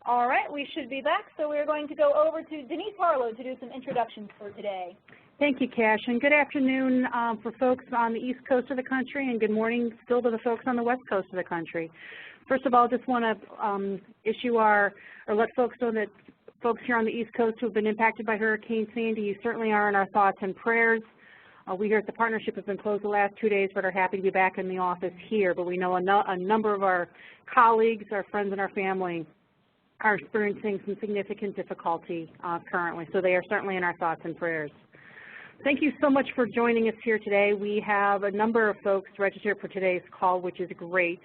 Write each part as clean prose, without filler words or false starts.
All right, we should be back. So we're going to go over to Denise Harlow to do some introductions for today. Thank you, Cash, and good afternoon for folks on the East Coast of the country, and good morning still to the folks on the West Coast of the country. First of all, just want to let folks know that folks here on the East Coast who have been impacted by Hurricane Sandy, you certainly are in our thoughts and prayers. We here at the partnership have been closed the last 2 days, but are happy to be back in the office here. But we know a number of our colleagues, our friends, and our family are experiencing some significant difficulty currently, so they are certainly in our thoughts and prayers. Thank you so much for joining us here today. We have a number of folks registered for today's call, which is great.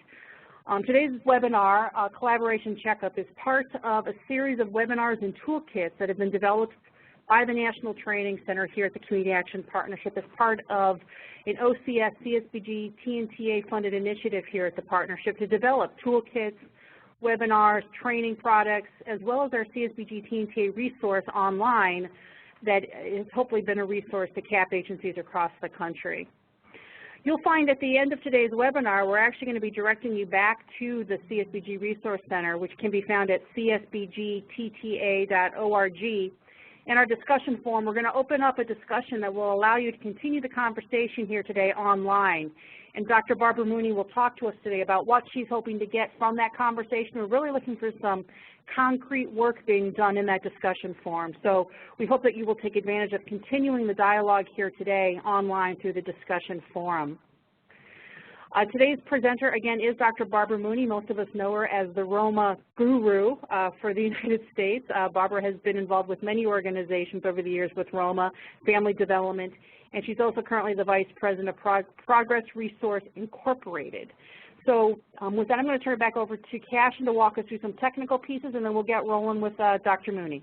Today's webinar, Collaboration Checkup, is part of a series of webinars and toolkits that have been developed by the National Training Center here at the Community Action Partnership as part of an OCS CSBG TNTA funded initiative here at the partnership to develop toolkits, webinars, training products, as well as our CSBG TNTA resource online that has hopefully been a resource to CAP agencies across the country. You'll find at the end of today's webinar, we're actually going to be directing you back to the CSBG Resource Center, which can be found at csbgtta.org. In our discussion forum, we're going to open up a discussion that will allow you to continue the conversation here today online. And Dr. Barbara Mooney will talk to us today about what she's hoping to get from that conversation. We're really looking for some concrete work being done in that discussion forum. So we hope that you will take advantage of continuing the dialogue here today online through the discussion forum. Today's presenter, again, is Dr. Barbara Mooney. Most of us know her as the Roma guru for the United States. Barbara has been involved with many organizations over the years with Roma, family development, and she's also currently the Vice President of Progress Resource Incorporated. So with that, I'm going to turn it back over to Cashin to walk us through some technical pieces, and then we'll get rolling with Dr. Mooney.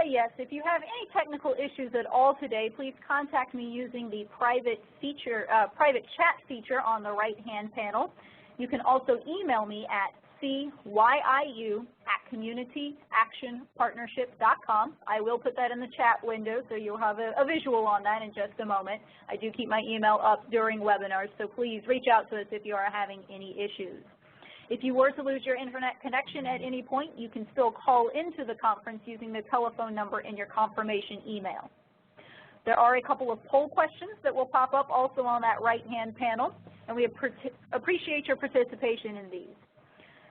Yes, if you have any technical issues at all today, please contact me using the private chat feature on the right-hand panel. You can also email me at cyiu@communityactionpartnership.com. I will put that in the chat window, so you'll have a visual on that in just a moment. I do keep my email up during webinars, so please reach out to us if you are having any issues. If you were to lose your internet connection at any point, you can still call into the conference using the telephone number in your confirmation email. There are a couple of poll questions that will pop up also on that right-hand panel, and we appreciate your participation in these.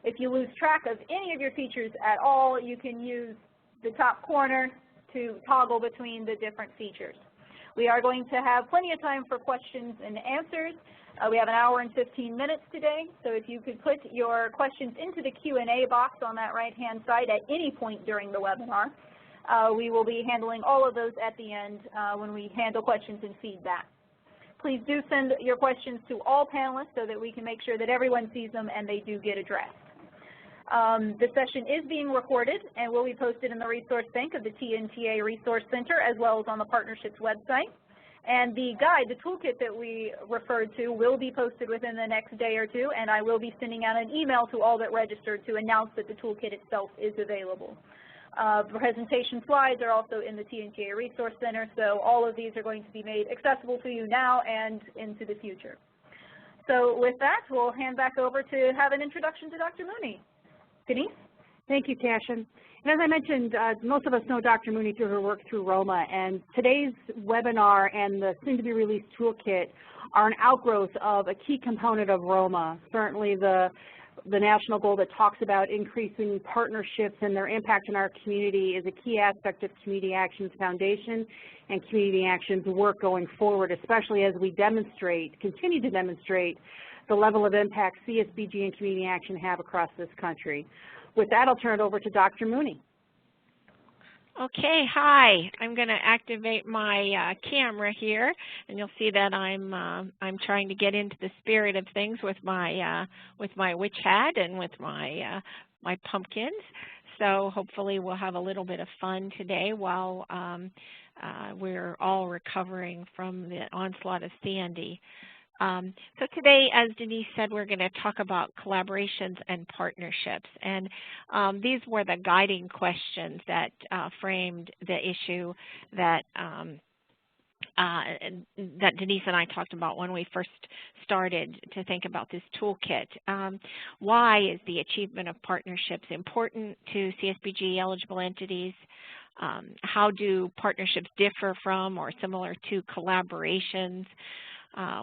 If you lose track of any of your features at all, you can use the top corner to toggle between the different features. We are going to have plenty of time for questions and answers. We have an hour and 15 minutes today, so if you could put your questions into the Q&A box on that right-hand side at any point during the webinar. We will be handling all of those at the end when we handle questions and feedback. Please do send your questions to all panelists so that we can make sure that everyone sees them and they do get addressed. This session is being recorded and will be posted in the resource bank of the TNTA Resource Center as well as on the partnership's website. And the guide, the toolkit that we referred to, will be posted within the next day or two, and I will be sending out an email to all that registered to announce that the toolkit itself is available. Presentation slides are also in the TNTA Resource Center, so all of these are going to be made accessible to you now and into the future. So with that, we'll hand back over to have an introduction to Dr. Mooney. Denise? Thank you, Cashin. And as I mentioned, most of us know Dr. Mooney through her work through Roma, and today's webinar and the soon-to-be-released toolkit are an outgrowth of a key component of Roma. Certainly the national goal that talks about increasing partnerships and their impact in our community is a key aspect of Community Action's foundation and Community Action's work going forward, especially as we continue to demonstrate the level of impact CSBG and Community Action have across this country. With that, I'll turn it over to Dr. Mooney. Okay, hi. I'm going to activate my camera here, and you'll see that I'm trying to get into the spirit of things with my witch hat and with my my pumpkins. So hopefully we'll have a little bit of fun today while we're all recovering from the onslaught of Sandy. So today, as Denise said, we're going to talk about collaborations and partnerships. And these were the guiding questions that framed the issue that that Denise and I talked about when we first started to think about this toolkit. Why is the achievement of partnerships important to CSBG eligible entities? How do partnerships differ from or similar to collaborations?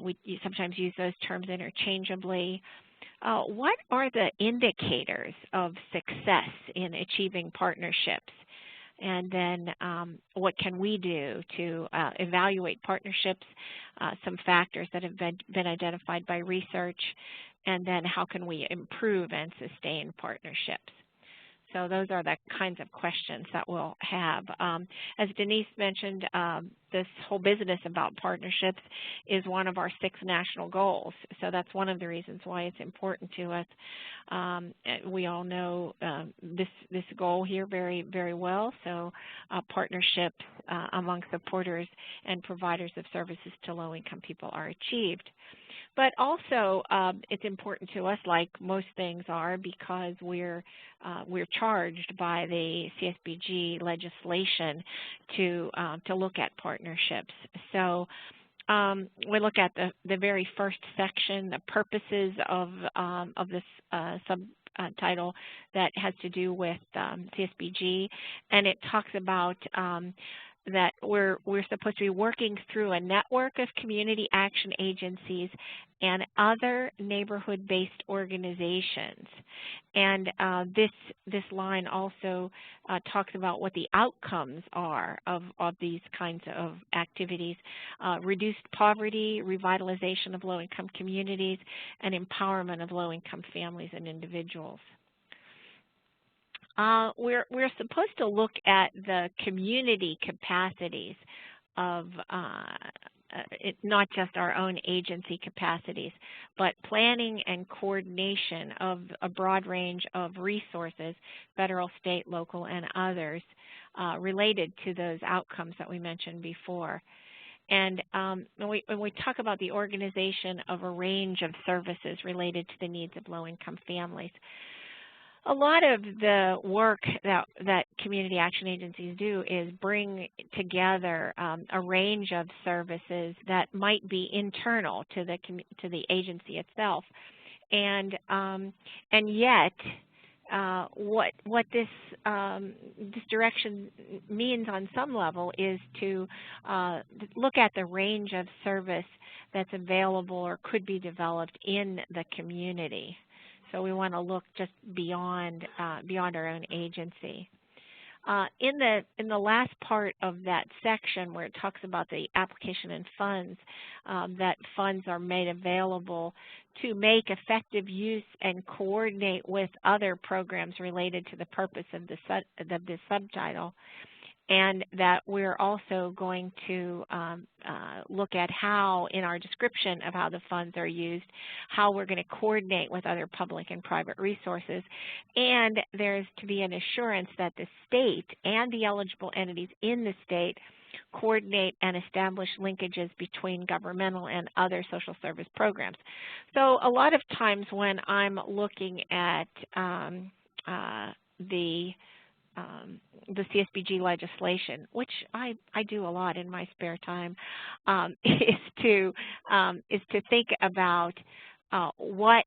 We sometimes use those terms interchangeably. What are the indicators of success in achieving partnerships? And then what can we do to evaluate partnerships, some factors that have been identified by research, and then how can we improve and sustain partnerships? So those are the kinds of questions that we'll have. As Denise mentioned, this whole business about partnerships is one of our 6 national goals. So that's one of the reasons why it's important to us. We all know this goal here very, very well. So partnerships among supporters and providers of services to low-income people are achieved. But also, it's important to us, like most things are, because we're charged by the CSBG legislation to look at partnerships. So we look at the very first section, the purposes of this subtitle that has to do with CSBG, and it talks about that we're supposed to be working through a network of community action agencies and other neighborhood-based organizations. And this line also talks about what the outcomes are of these kinds of activities: reduced poverty, revitalization of low-income communities, and empowerment of low-income families and individuals. We're supposed to look at the community capacities of not just our own agency capacities, but planning and coordination of a broad range of resources, federal, state, local, and others, related to those outcomes that we mentioned before. And when we talk about the organization of a range of services related to the needs of low-income families, a lot of the work that community action agencies do is bring together a range of services that might be internal to the agency itself, and yet what this direction means on some level is to look at the range of service that's available or could be developed in the community. So we want to look just beyond our own agency. In the last part of that section where it talks about the application and funds, that funds are made available to make effective use and coordinate with other programs related to the purpose of this subtitle, and that we're also going to look at how, in our description of how the funds are used, how we're going to coordinate with other public and private resources, and there's to be an assurance that the state and the eligible entities in the state coordinate and establish linkages between governmental and other social service programs. So a lot of times when I'm looking at the CSBG legislation, which I do a lot in my spare time, is to think about what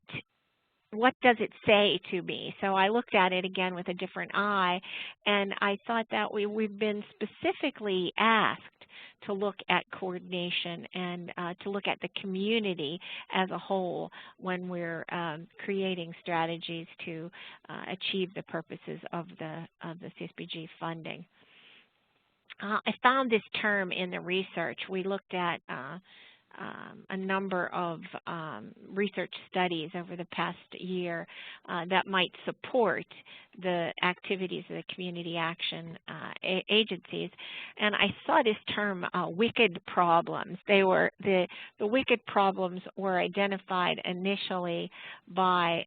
does it say to me. So I looked at it again with a different eye, and I thought that we've been specifically asked to look at coordination and to look at the community as a whole when we're creating strategies to achieve the purposes of the CSBG funding. I found this term in the research. We looked at a number of research studies over the past year that might support the activities of the community action agencies, and I saw this term wicked problems. They were the wicked problems were identified initially by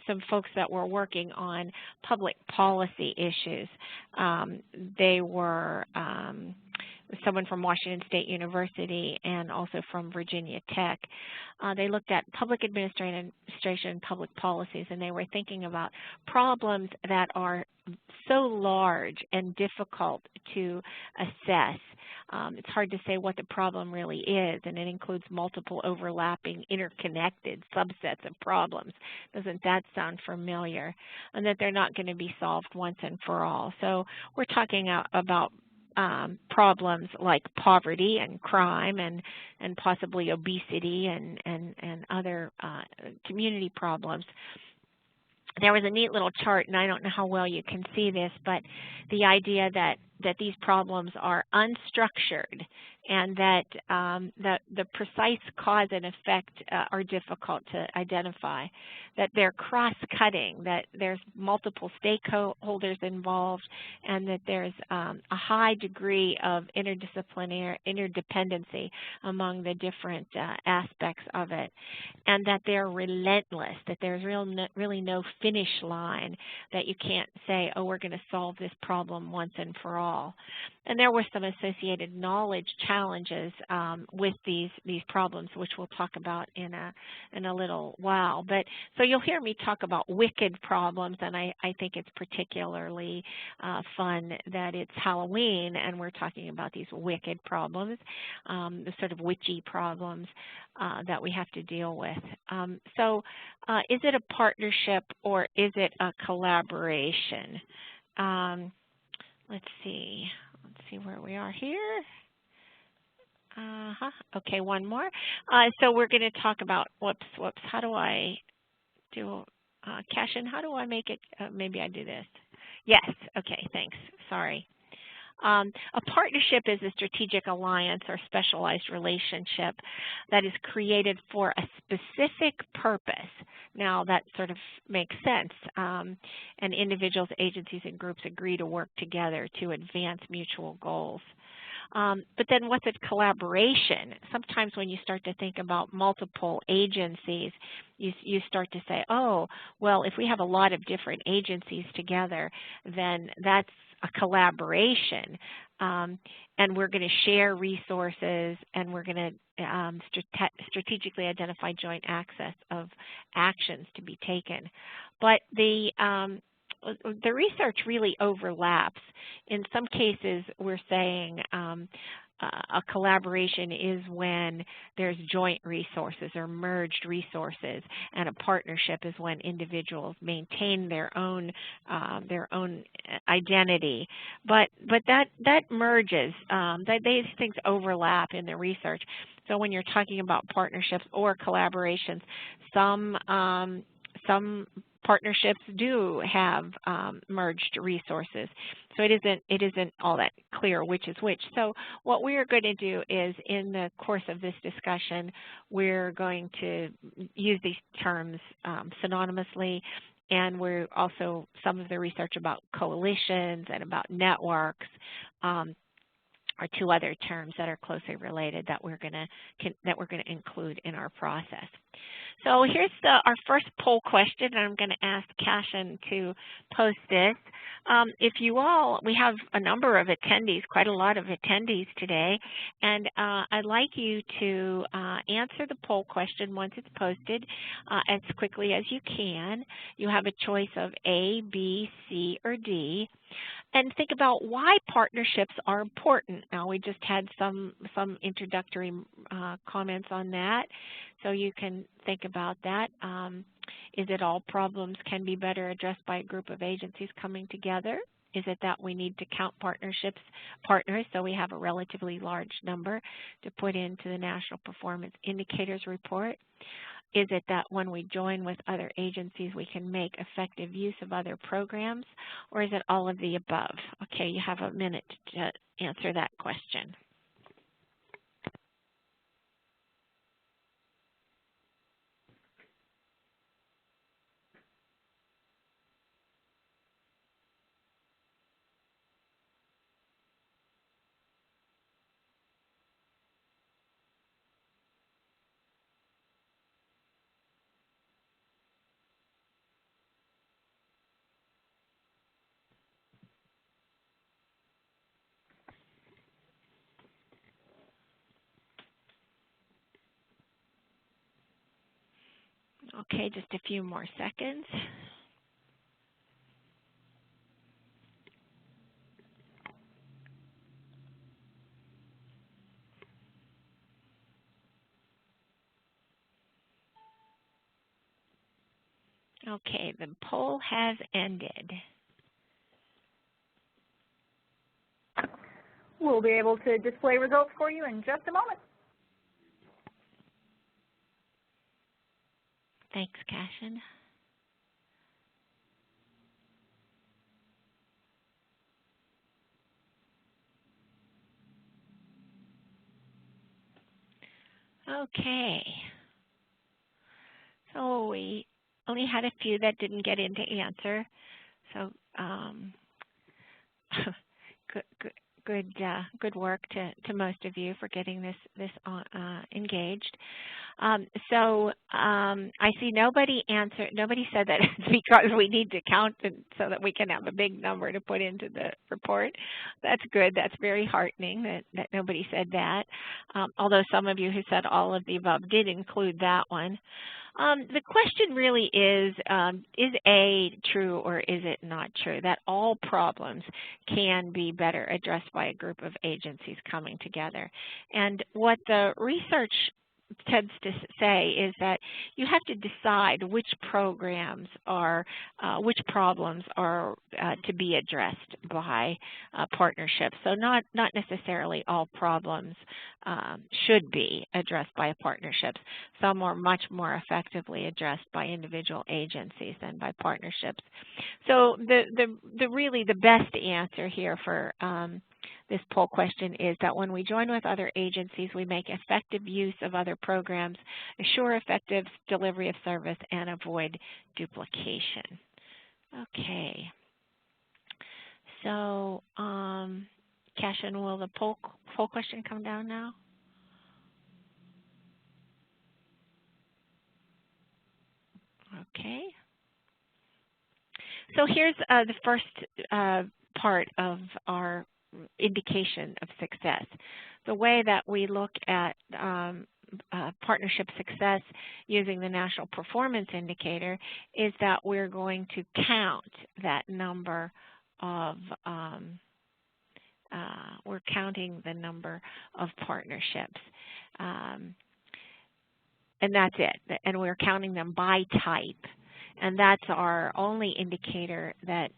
some folks that were working on public policy issues. They were with someone from Washington State University and also from Virginia Tech. They looked at public administration and public policies, and they were thinking about problems that are so large and difficult to assess. It's hard to say what the problem really is, and it includes multiple overlapping, interconnected subsets of problems. Doesn't that sound familiar? And that they're not going to be solved once and for all. So we're talking about problems like poverty and crime and possibly obesity and other community problems. There was a neat little chart, and I don't know how well you can see this, but the idea that these problems are unstructured and that the precise cause and effect are difficult to identify, that they're cross-cutting, that there's multiple stakeholders involved, and that there's a high degree of interdependency among the different aspects of it, and that they're relentless, that there's really no finish line, that you can't say, oh, we're going to solve this problem once and for all. And there were some associated knowledge challenges with these problems, which we'll talk about in a little while. But so you'll hear me talk about wicked problems, and I think it's particularly fun that it's Halloween and we're talking about these wicked problems, the sort of witchy problems that we have to deal with. So is it a partnership or is it a collaboration? Let's see where we are here. Okay, one more. So we're going to talk about, whoops, how do I do, Cashin, how do I make it, maybe I do this. Yes, okay, thanks, sorry. A partnership is a strategic alliance or specialized relationship that is created for a specific purpose. Now, that sort of makes sense. And individuals, agencies, and groups agree to work together to advance mutual goals. But then what's a collaboration? Sometimes when you start to think about multiple agencies, you start to say, oh, well, if we have a lot of different agencies together, then that's a collaboration. And we're going to share resources, and we're going to strategically identify joint access of actions to be taken. But the research really overlaps. In some cases, we're saying a collaboration is when there's joint resources or merged resources, and a partnership is when individuals maintain their own identity. But that merges. These things overlap in the research. So when you're talking about partnerships or collaborations, some partnerships do have merged resources. So it isn't all that clear which is which. So what we are going to do is, in the course of this discussion, we're going to use these terms synonymously, and we're also, some of the research about coalitions and about networks are two other terms that are closely related that we're going to include in our process. So here's our first poll question, and I'm going to ask Cashin to post this. We have a number of attendees, quite a lot of attendees today, and I'd like you to answer the poll question once it's posted as quickly as you can. You have a choice of A, B, C, or D. And think about why partnerships are important. Now, we just had some introductory comments on that, so you can think about that. Is it all problems can be better addressed by a group of agencies coming together? Is it that we need to count partners, so we have a relatively large number to put into the National Performance Indicators Report? Is it that when we join with other agencies, we can make effective use of other programs? Or is it all of the above? Okay, you have a minute to answer that question. Okay, just a few more seconds. Okay, the poll has ended. We'll be able to display results for you in just a moment. Thanks, Cashin. Okay. So we only had a few that didn't get in to answer. So good work to most of you for getting this engaged. So I see nobody answered. Nobody said that it's because we need to count so that we can have a big number to put into the report. That's good. That's very heartening that nobody said that. Although some of you who said all of the above did include that one. The question really is A true or is it not true? That all problems can be better addressed by a group of agencies coming together. And what the research tends to say is that you have to decide which programs are, which problems are to be addressed by partnerships. So not necessarily all problems should be addressed by partnerships. Some are much more effectively addressed by individual agencies than by partnerships. So really the best answer here for this poll question is that when we join with other agencies, we make effective use of other programs, assure effective delivery of service, and avoid duplication. Okay. So, Cashin, will the poll question come down now? Okay. So here's the first part of our indication of success. The way that we look at partnership success using the National Performance Indicator is that we're going to count that number of, we're counting the number of partnerships. And that's it. And we're counting them by type. And that's our only indicator that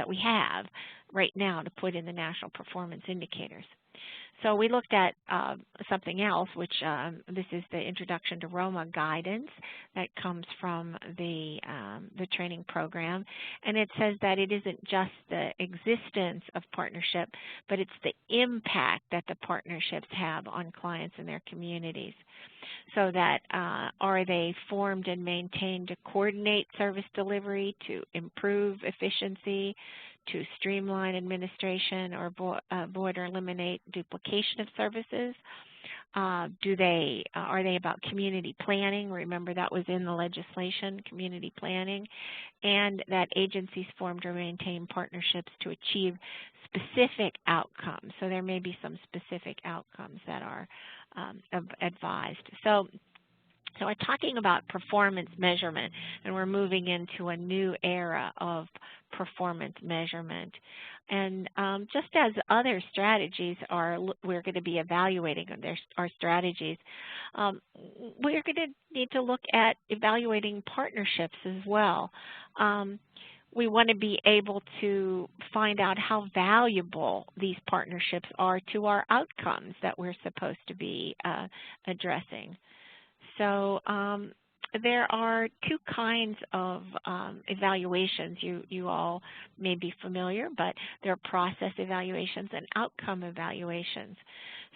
we have right now to put in the National Performance Indicators. So we looked at something else, which this is the Introduction to Roma guidance that comes from the training program. And it says that it isn't just the existence of partnership, but it's the impact that the partnerships have on clients and their communities. So that are they formed and maintained to coordinate service delivery, to improve efficiency, to streamline administration or avoid or eliminate duplication of services? Are they about community planning? Remember that was in the legislation, community planning, and that agencies formed or maintain partnerships to achieve specific outcomes. So there may be some specific outcomes that are advised. So we're talking about performance measurement, and we're moving into a new era of performance measurement. And just as other strategies we're going to be evaluating our strategies, we're going to need to look at evaluating partnerships as well. We want to be able to find out how valuable these partnerships are to our outcomes that we're supposed to be addressing. So there are two kinds of evaluations. You all may be familiar, but there are process evaluations and outcome evaluations.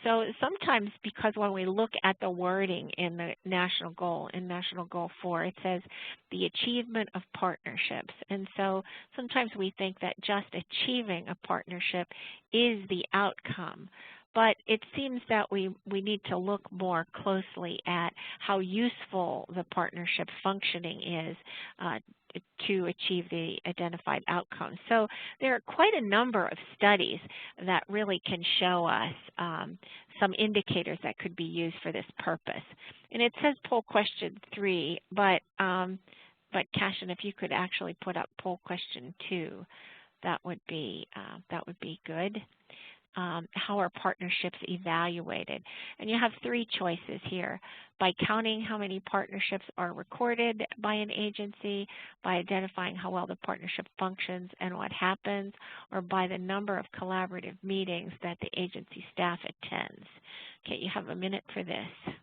So sometimes, because when we look at the wording in the National Goal, in National Goal 4, it says the achievement of partnerships. And so sometimes we think that just achieving a partnership is the outcome. But it seems that we need to look more closely at how useful the partnership functioning is to achieve the identified outcomes. So there are quite a number of studies that really can show us some indicators that could be used for this purpose. And it says poll question 3, but Cashin, if you could actually put up poll question 2, that would be good. How are partnerships evaluated? And you have 3 choices here: by counting how many partnerships are recorded by an agency, by identifying how well the partnership functions and what happens, or by the number of collaborative meetings that the agency staff attends. Okay, you have a minute for this.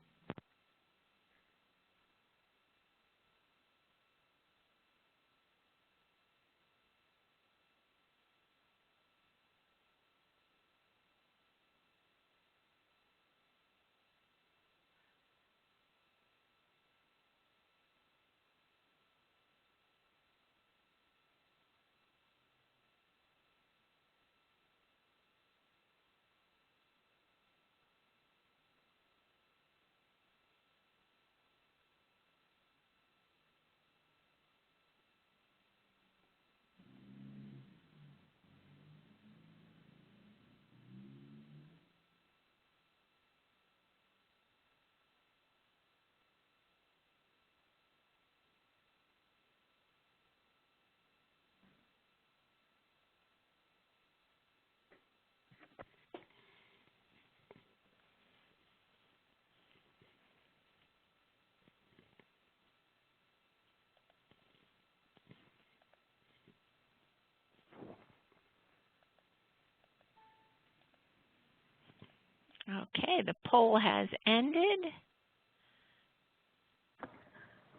Okay, the poll has ended.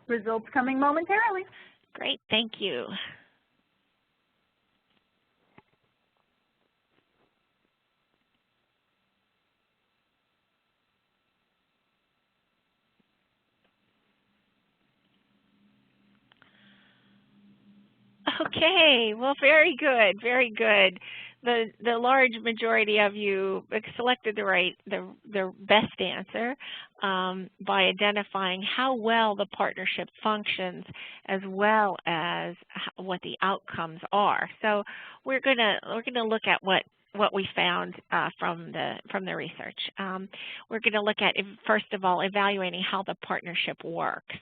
Results coming momentarily. Great, thank you. Okay, well, very good, very good. The large majority of you selected the best answer by identifying how well the partnership functions as well as what the outcomes are. So we're gonna look at what we found from the research. We're going to look at, first of all, evaluating how the partnership works.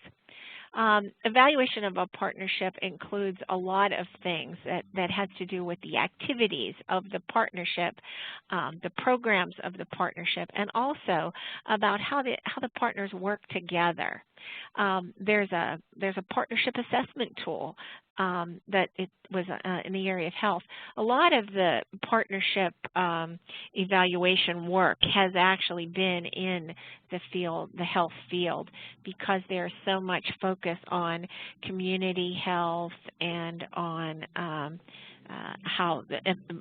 Evaluation of a partnership includes a lot of things that has to do with the activities of the partnership, the programs of the partnership, and also about how the partners work together. There's a partnership assessment tool that it was in the area of health. A lot of the partnership evaluation work has actually been in the field, the health field, because there's so much focus on community health and on how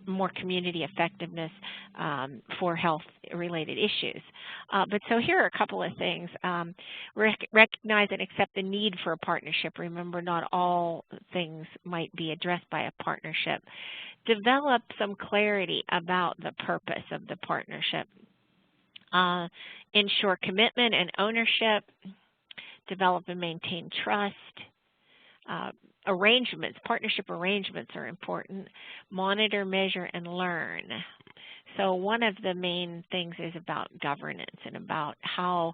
more community effectiveness for health-related issues. But so here are a couple of things. Recognize and accept the need for a partnership. Remember, not all things might be addressed by a partnership. Develop some clarity about the purpose of the partnership. Ensure commitment and ownership. Develop and maintain trust. Arrangements, partnership arrangements are important. Monitor, measure, and learn. So one of the main things is about governance and about how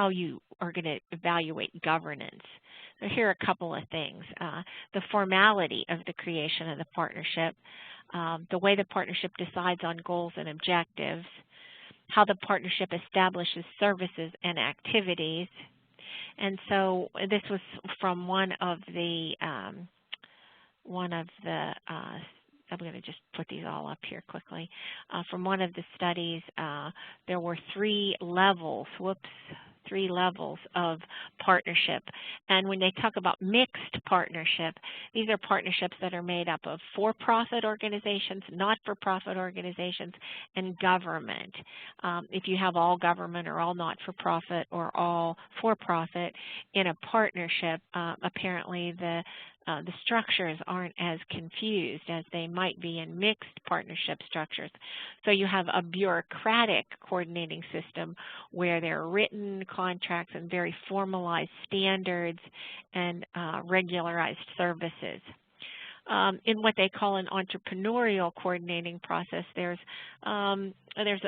you are going to evaluate governance. So here are a couple of things. The formality of the creation of the partnership, the way the partnership decides on goals and objectives, how the partnership establishes services and activities. And so this was from one of the I'm going to just put these all up here quickly. From one of the studies, there were 3 levels of partnership. And when they talk about mixed partnership, these are partnerships that are made up of for-profit organizations, not-for-profit organizations, and government. If you have all government or all not-for-profit or all for-profit in a partnership, apparently the structures aren't as confused as they might be in mixed partnership structures. So you have a bureaucratic coordinating system where there are written contracts and very formalized standards and regularized services. In what they call an entrepreneurial coordinating process, there's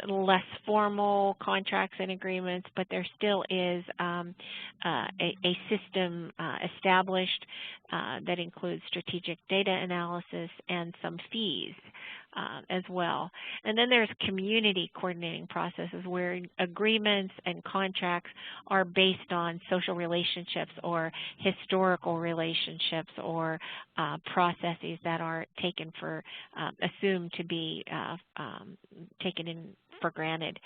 less formal contracts and agreements, but there still is a system established that includes strategic data analysis and some fees as well. And then there's community coordinating processes where agreements and contracts are based on social relationships or historical relationships or processes that are taken for, assumed to be taken in for granted,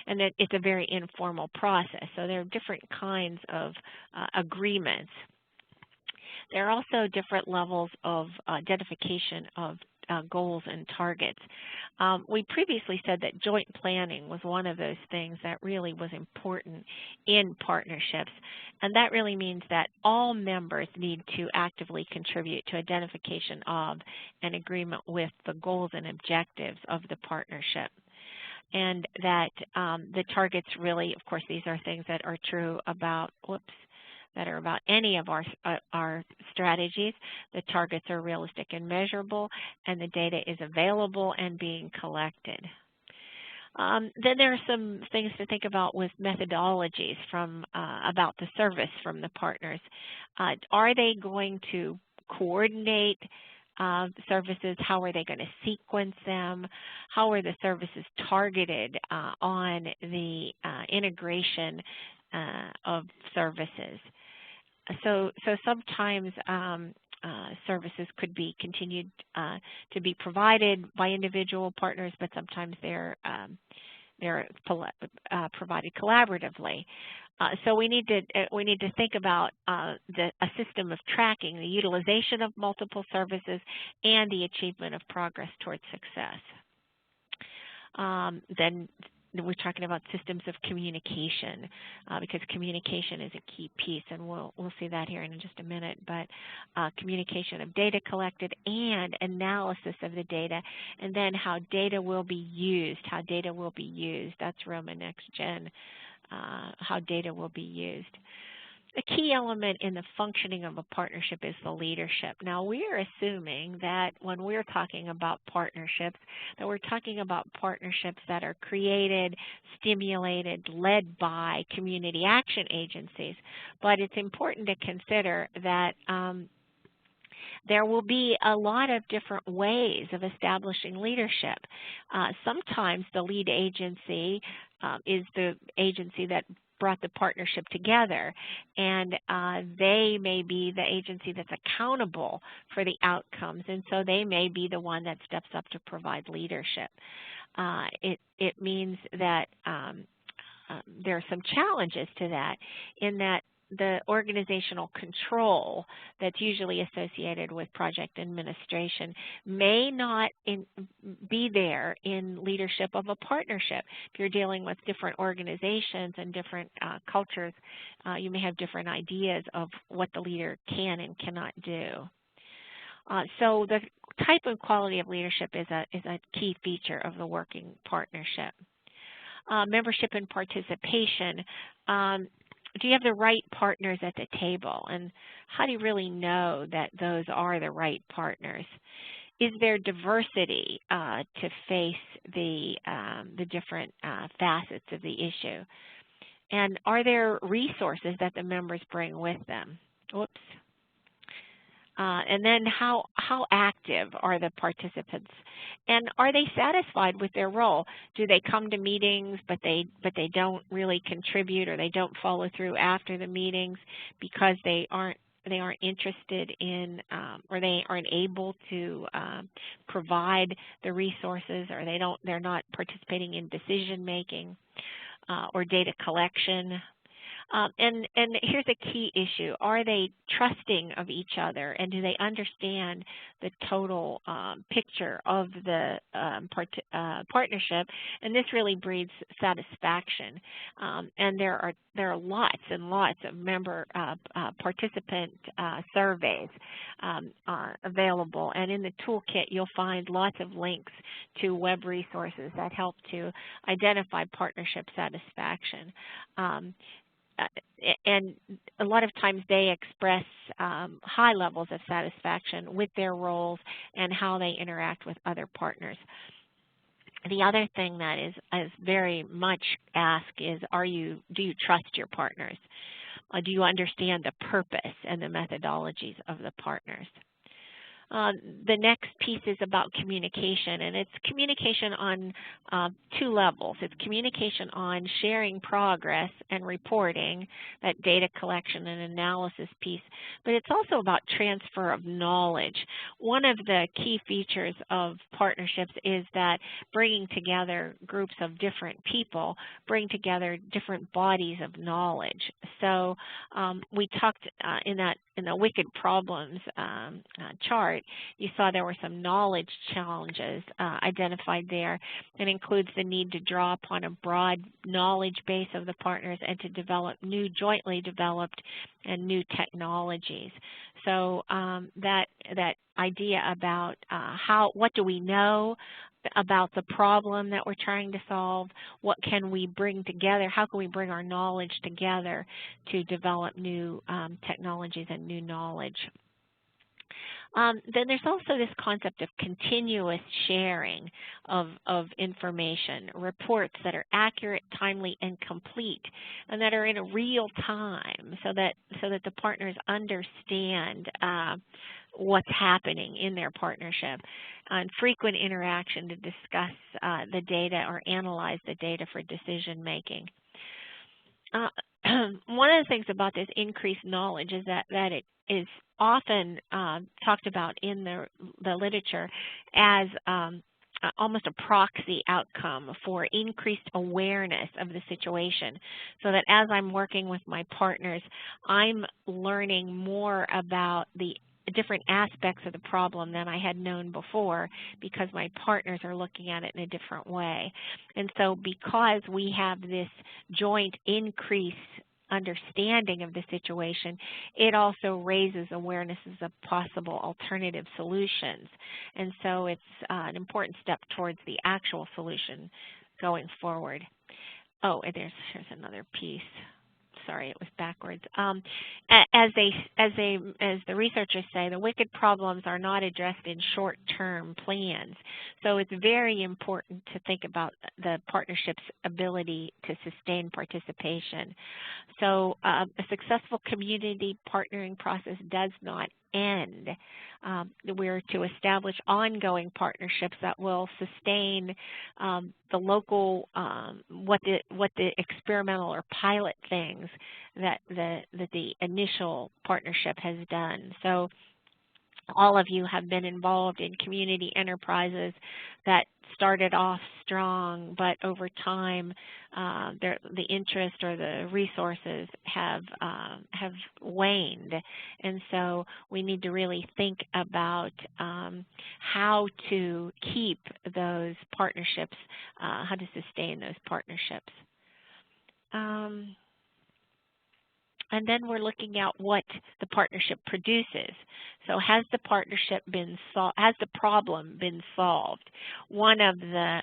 and that it's a very informal process. So there are different kinds of agreements. There are also different levels of identification of goals and targets. We previously said that joint planning was one of those things that really was important in partnerships, and that really means that all members need to actively contribute to identification of and agreement with the goals and objectives of the partnership. And that the targets really, of course, these are things that are true about, that are about any of our strategies. The targets are realistic and measurable, and the data is available and being collected. Then there are some things to think about with methodologies from about the service from the partners. Are they going to coordinate services? How are they going to sequence them? How are the services targeted on the integration of services? So sometimes services could be continued to be provided by individual partners, but sometimes they're provided collaboratively. So we need to think about a system of tracking the utilization of multiple services and the achievement of progress towards success. Then we're talking about systems of communication because communication is a key piece, and we'll see that here in just a minute. But communication of data collected and analysis of the data, and then how data will be used. That's Roman Next Gen. How data will be used. A key element in the functioning of a partnership is the leadership. Now, we are assuming that when we're talking about partnerships, that we're talking about partnerships that are created, stimulated, led by community action agencies. But it's important to consider that there will be a lot of different ways of establishing leadership. Sometimes the lead agency is the agency that brought the partnership together, and they may be the agency that's accountable for the outcomes, and so they may be the one that steps up to provide leadership. It means that there are some challenges to that, in that the organizational control that's usually associated with project administration may not be there in leadership of a partnership. If you're dealing with different organizations and different cultures, you may have different ideas of what the leader can and cannot do. So the type and quality of leadership is a key feature of the working partnership. Membership and participation. Do you have the right partners at the table? And how do you really know that those are the right partners? Is there diversity to face the different facets of the issue? And are there resources that the members bring with them? Whoops. And then how active are the participants? And are they satisfied with their role? Do they come to meetings but they don't really contribute, or they don't follow through after the meetings because they aren't interested in or they aren't able to provide the resources, or they're not participating in decision making or data collection? And here's a key issue. Are they trusting of each other, and do they understand the total picture of the partnership? And this really breeds satisfaction. And there are lots and lots of member participant surveys available. And in the toolkit, you'll find lots of links to web resources that help to identify partnership satisfaction. and a lot of times they express high levels of satisfaction with their roles and how they interact with other partners. The other thing that is very much asked is, do you trust your partners? Do you understand the purpose and the methodologies of the partners? The next piece is about communication, and it's communication on two levels. It's communication on sharing progress and reporting, that data collection and analysis piece, but it's also about transfer of knowledge. One of the key features of partnerships is that bringing together groups of different people bring together different bodies of knowledge. So we talked in the wicked problems chart, you saw there were some knowledge challenges identified there. It includes the need to draw upon a broad knowledge base of the partners and to develop new jointly developed and new technologies. So that idea about what do we know about the problem that we're trying to solve, what can we bring together, how can we bring our knowledge together to develop new technologies and new knowledge. Then there's also this concept of continuous sharing of information, reports that are accurate, timely, and complete, and that are in real time, so that the partners understand what's happening in their partnership, and frequent interaction to discuss the data or analyze the data for decision making. One of the things about this increased knowledge is that it is often talked about in the literature as almost a proxy outcome for increased awareness of the situation, so that as I'm working with my partners, I'm learning more about the different aspects of the problem than I had known before, because my partners are looking at it in a different way. And so because we have this joint increase understanding of the situation, it also raises awarenesses of possible alternative solutions. And so it's an important step towards the actual solution going forward. Oh, and here's another piece. Sorry, it was backwards. As the researchers say, the wicked problems are not addressed in short-term plans. So it's very important to think about the partnership's ability to sustain participation. So a successful community partnering process does not end. We're to establish ongoing partnerships that will sustain the local, what the experimental or pilot things that the initial partnership has done. So all of you have been involved in community enterprises that started off strong, but over time the interest or the resources have waned. And so we need to really think about how to keep those partnerships, how to sustain those partnerships. And then we're looking at what the partnership produces. So has the partnership been has the problem been solved? One of the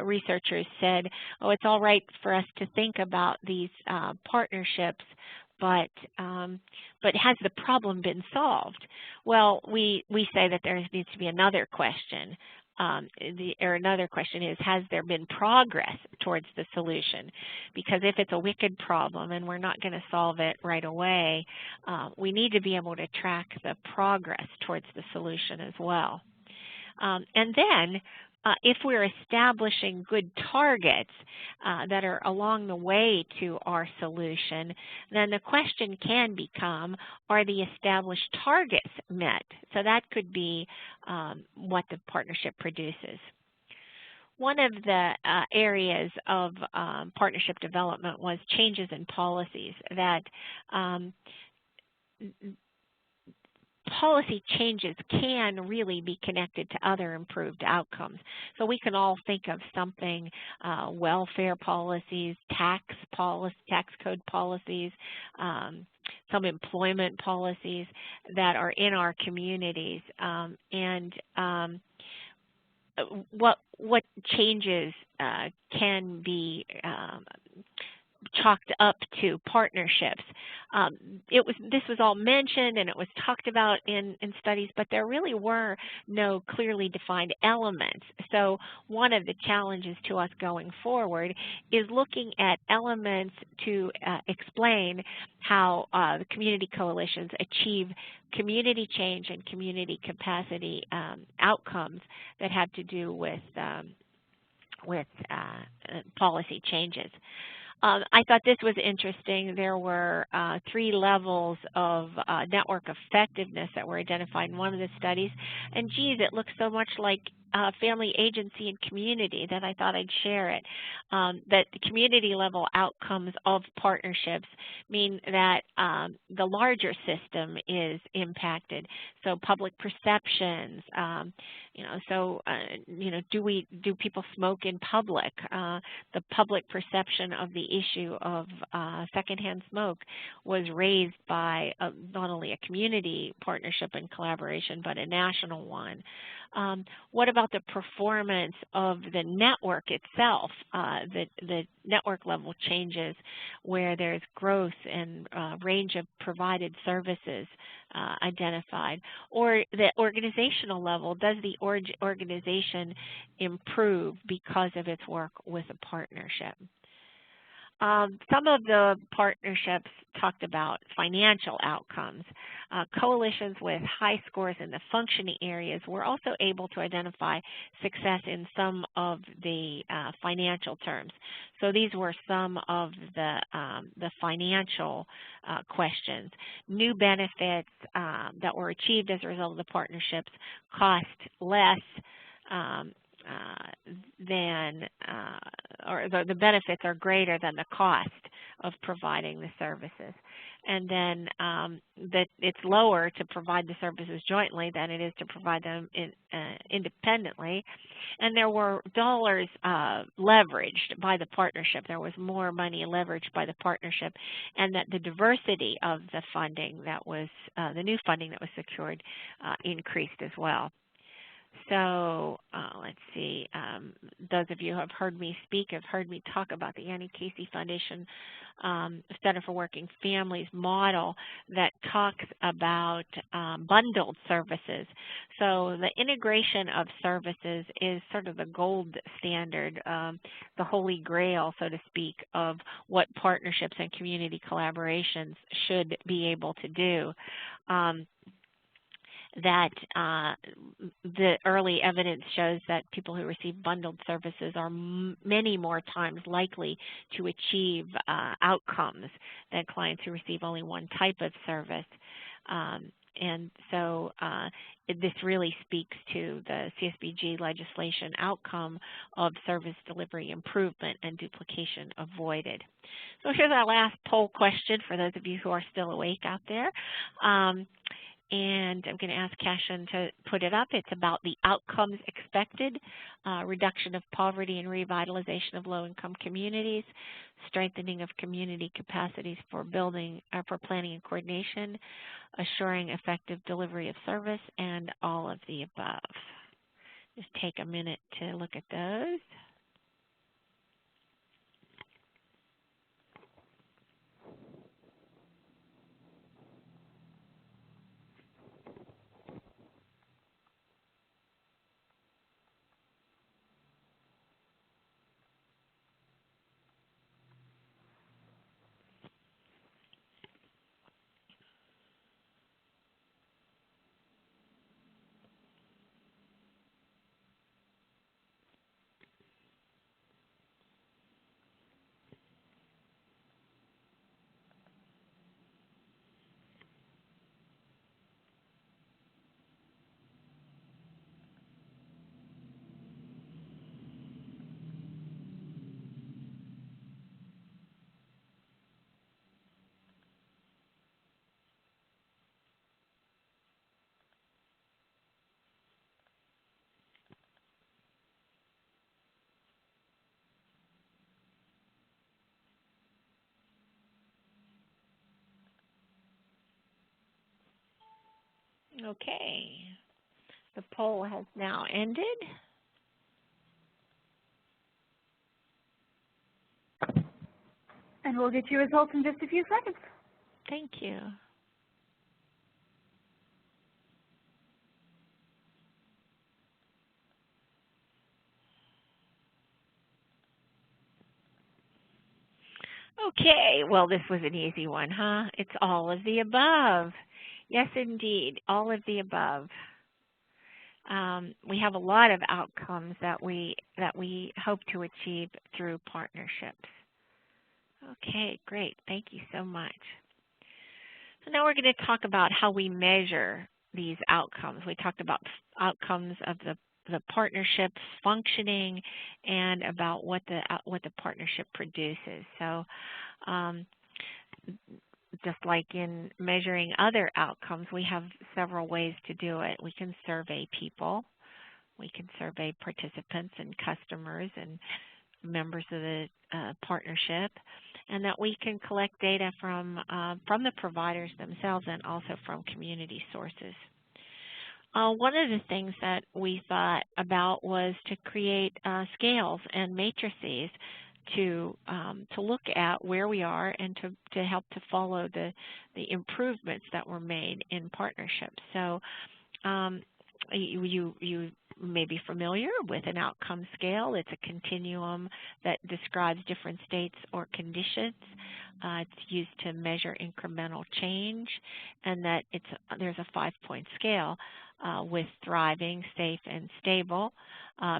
researchers said, oh, it's all right for us to think about these partnerships, but has the problem been solved? Well, we say that there needs to be another question. Another question is, has there been progress towards the solution? Because if it's a wicked problem and we're not going to solve it right away, we need to be able to track the progress towards the solution as well. And then if we're establishing good targets that are along the way to our solution, then the question can become, are the established targets met? So that could be what the partnership produces. One of the areas of partnership development was changes in policies, that policy changes can really be connected to other improved outcomes. So we can all think of something, welfare policies, tax code policies, some employment policies that are in our communities, and what changes can be chalked up to partnerships. This was all mentioned and it was talked about in studies, but there really were no clearly defined elements. So one of the challenges to us going forward is looking at elements to explain how the community coalitions achieve community change and community capacity outcomes that have to do with policy changes. I thought this was interesting. There were 3 levels of network effectiveness that were identified in one of the studies. And geez, it looks so much like family agency and community that I thought I'd share it. That the community level outcomes of partnerships mean that the larger system is impacted. So public perceptions, do people smoke in public? The public perception of the issue of secondhand smoke was raised by not only a community partnership and collaboration, but a national one. What about the performance of the network itself, the network level changes where there's growth and range of provided services identified? Or the organizational level, does the organization improve because of its work with a partnership? Some of the partnerships talked about financial outcomes. Coalitions with high scores in the functioning areas were also able to identify success in some of the financial terms. So these were some of the financial questions. New benefits that were achieved as a result of the partnerships cost less or the benefits are greater than the cost of providing the services. And then that it's lower to provide the services jointly than it is to provide them independently. And there were dollars leveraged by the partnership. There was more money leveraged by the partnership, and that the diversity of the funding that was, the new funding that was secured increased as well. So let's see, those of you who have heard me speak have heard me talk about the Annie Casey Foundation Center for Working Families model that talks about bundled services. So the integration of services is sort of the gold standard, the holy grail, so to speak, of what partnerships and community collaborations should be able to do. That the early evidence shows that people who receive bundled services are many more times likely to achieve outcomes than clients who receive only one type of service. And so this really speaks to the CSBG legislation outcome of service delivery improvement and duplication avoided. So here's our last poll question for those of you who are still awake out there. And I'm going to ask Cashin to put it up. It's about the outcomes expected, reduction of poverty and revitalization of low-income communities, strengthening of community capacities for building, for planning and coordination, assuring effective delivery of service, and all of the above. Just take a minute to look at those. Okay, the poll has now ended. And we'll get you results in just a few seconds. Thank you. Okay, well, this was an easy one, huh? It's all of the above. Yes, indeed, all of the above. We have a lot of outcomes that we hope to achieve through partnerships. Okay, great. Thank you so much. So now we're going to talk about how we measure these outcomes. We talked about outcomes of the partnership's functioning and about what the partnership produces. So just like in measuring other outcomes, we have several ways to do it. We can survey people. We can survey participants and customers and members of the partnership, and that we can collect data from the providers themselves and also from community sources. One of the things that we thought about was to create scales and matrices to look at where we are and to help to follow the improvements that were made in partnerships. So you may be familiar with an outcome scale. It's a continuum that describes different states or conditions. It's used to measure incremental change, and that there's a 5-point scale with thriving, safe, and stable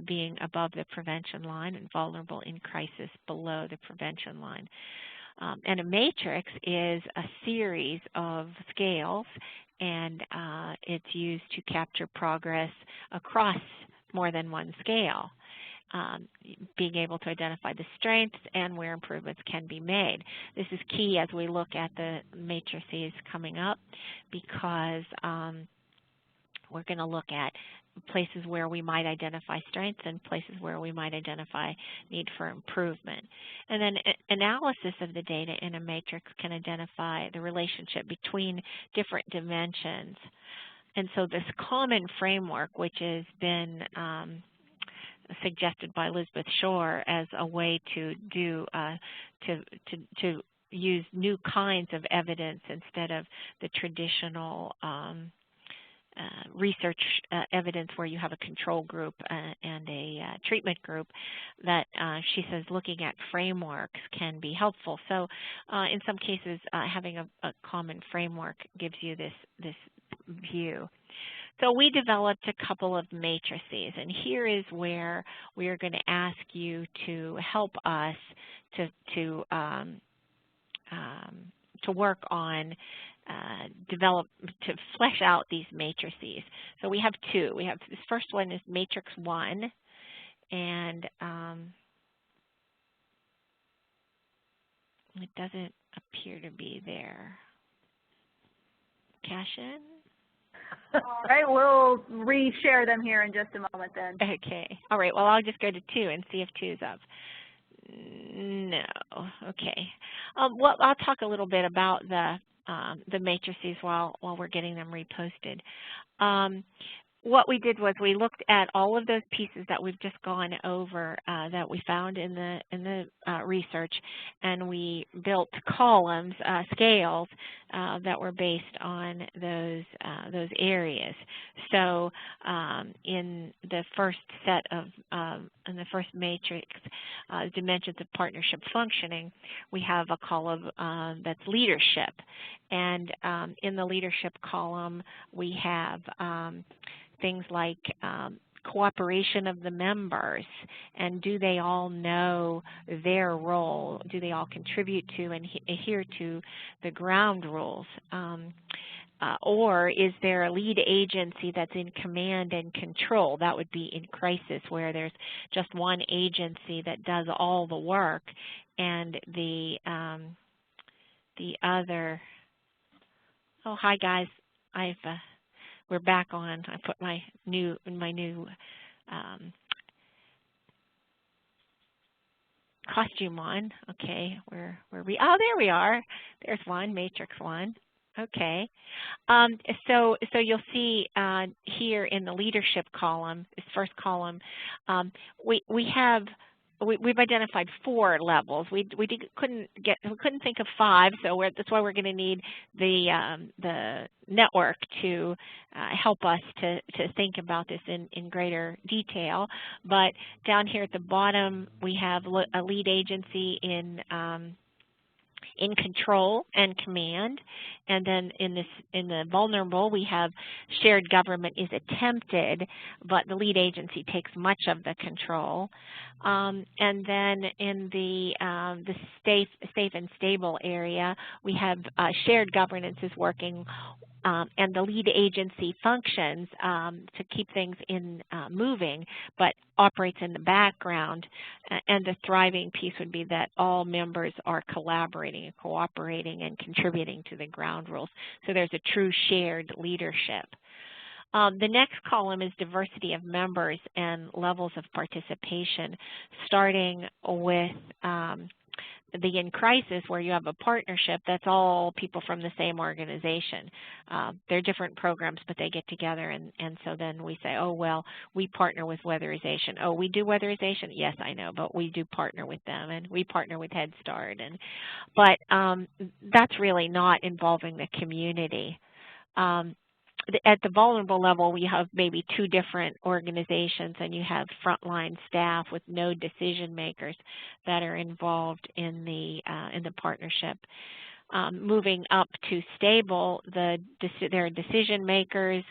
being above the prevention line and vulnerable in crisis below the prevention line. And a matrix is a series of scales, and it's used to capture progress across more than one scale, being able to identify the strengths and where improvements can be made. This is key as we look at the matrices coming up, because we're going to look at places where we might identify strengths and places where we might identify need for improvement. And then analysis of the data in a matrix can identify the relationship between different dimensions. And so this common framework, which has been suggested by Elizabeth Shore as a way to do to use new kinds of evidence instead of the traditional research evidence where you have a control group and a treatment group, that she says looking at frameworks can be helpful. So in some cases, having a common framework gives you this view. So we developed a couple of matrices, and here is where we are going to ask you to help us to work on to flesh out these matrices. So we have two. We have this first one is matrix 1, and it doesn't appear to be there. Cashin? All right, we'll re-share them here in just a moment then. Okay. All right, well, I'll just go to 2 and see if 2 is up. No. Okay. Well, I'll talk a little bit about the matrices while we're getting them reposted. What we did was we looked at all of those pieces that we've just gone over that we found in the research, and we built columns, scales that were based on those areas. So in the first set of in the first matrix, dimensions of partnership functioning, we have a column that's leadership, and in the leadership column we have things like cooperation of the members, and do they all know their role? Do they all contribute to and adhere to the ground rules? Or is there a lead agency that's in command and control? That would be in crisis, where there's just one agency that does all the work, and the other. Oh, hi guys. We're back on. I put my new costume on. Okay, oh, there we are. There's one, matrix 1. Okay, so you'll see here in the leadership column, this first column, we have we've identified 4 levels. We couldn't think of 5, so that's why we're going to need the network to help us to think about this in greater detail. But down here at the bottom, we have a lead agency in control and command, and then in the vulnerable we have shared government is attempted, but the lead agency takes much of the control. And then in the safe and stable area, we have shared governance is working, and the lead agency functions to keep things moving, but operates in the background. And the thriving piece would be that all members are collaborating and cooperating and contributing to the ground rules. So there's a true shared leadership. The next column is diversity of members and levels of participation, starting with the in crisis, where you have a partnership, that's all people from the same organization. They're different programs, but they get together, and so then we say, oh, well, we partner with weatherization. Oh, we do weatherization? Yes, I know, but we do partner with them, and we partner with Head Start. But that's really not involving the community. At the vulnerable level, we have maybe 2 different organizations, and you have frontline staff with no decision makers that are involved in the partnership. Moving up to stable, there are decision makers,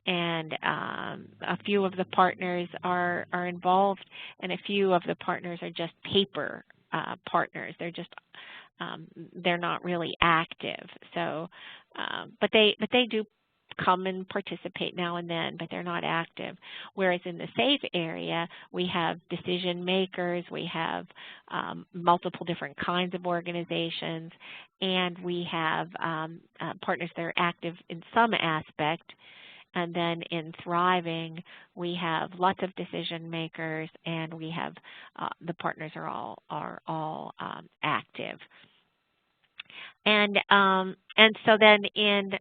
and a few of the partners are involved, and a few of the partners are just paper partners. They're not really active. So, but they do come and participate now and then, but they're not active. Whereas in the safe area, we have decision makers, we have multiple different kinds of organizations, and we have partners that are active in some aspect. And then in thriving, we have lots of decision makers, and we have the partners are all active. And so then in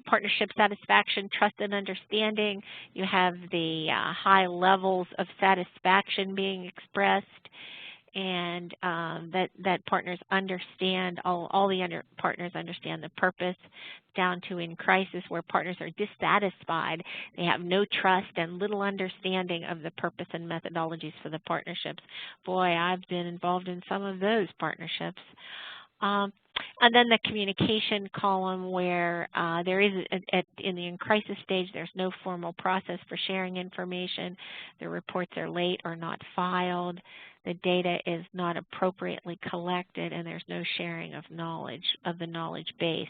partnership satisfaction, trust, and understanding, you have the high levels of satisfaction being expressed, and that partners understand, all the partners understand the purpose, down to in crisis, where partners are dissatisfied. They have no trust and little understanding of the purpose and methodologies for the partnerships. Boy, I've been involved in some of those partnerships. And then the communication column, where there is, in the in crisis stage, there's no formal process for sharing information. The reports are late or not filed. The data is not appropriately collected, and there's no sharing of knowledge, of the knowledge base,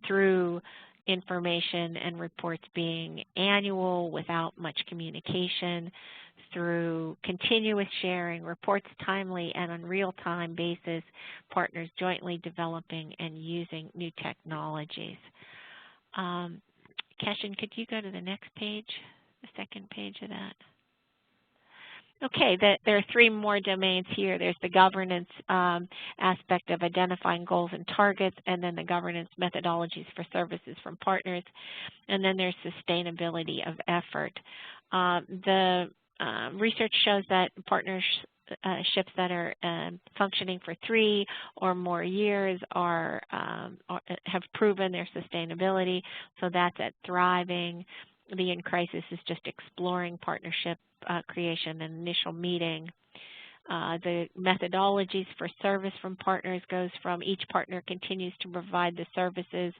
through information and reports being annual without much communication, through continuous sharing, reports timely and on real-time basis, partners jointly developing and using new technologies. Keshin, could you go to the next page, the second page of that? Okay, there are 3 more domains here. There's the governance aspect of identifying goals and targets, and then the governance methodologies for services from partners, and then there's sustainability of effort. The research shows that partnerships that are functioning for 3 or more years have proven their sustainability, so that's at thriving. The in crisis is just exploring partnership creation and initial meeting. The methodologies for service from partners goes from each partner continues to provide the services